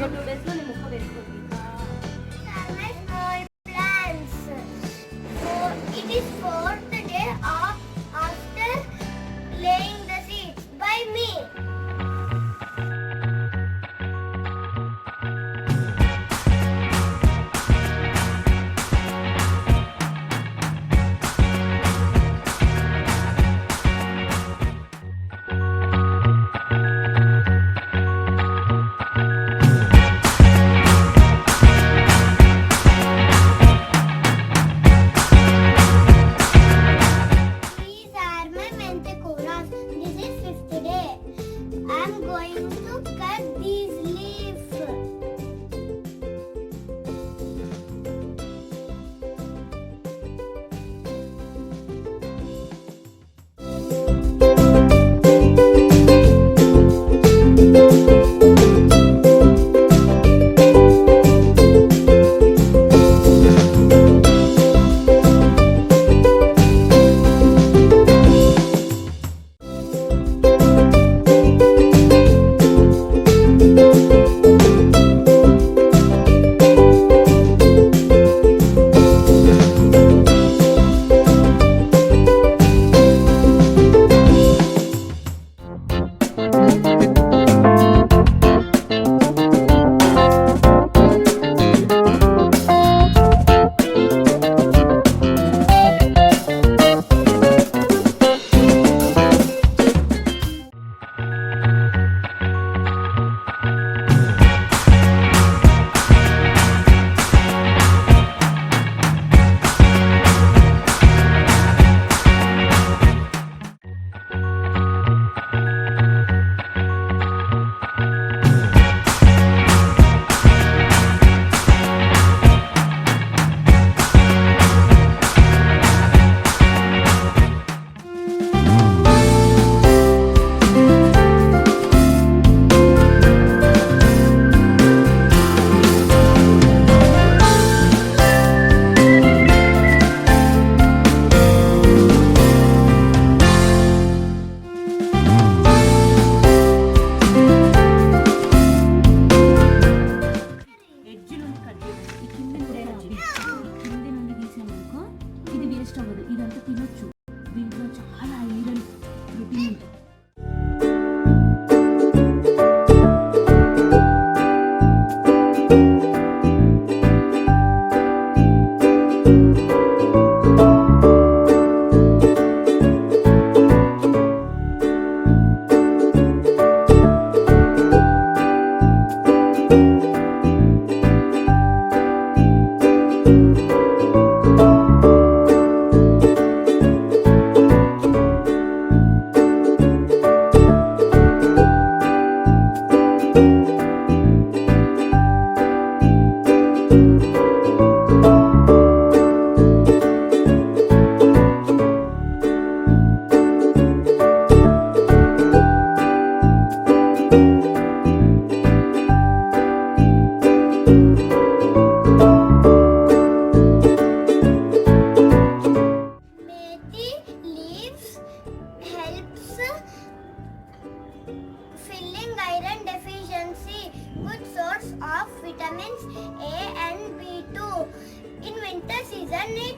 ఇంకో 2 days లో నీ ముక్క వేసుకోండి. My small plants. So it is fourth day after laying the seeds by me. These are my Menthecoras. This is fifth day. I am going to cut these leaves. Edge నుండి cut చేయండి. ఈ కింద నుండి cut చేయండి. ఈ కింద నుండి తీసామనుకో ఇది వేస్ట్ అవ్వదు. ఇదంతా తినొచ్చు. దీంట్లో చాలా ఐరన్ ప్రోటీన్ ఉంటుంది. Methi leaves helps filling iron deficiency. Good source of vitamins A and B2. In winter season, it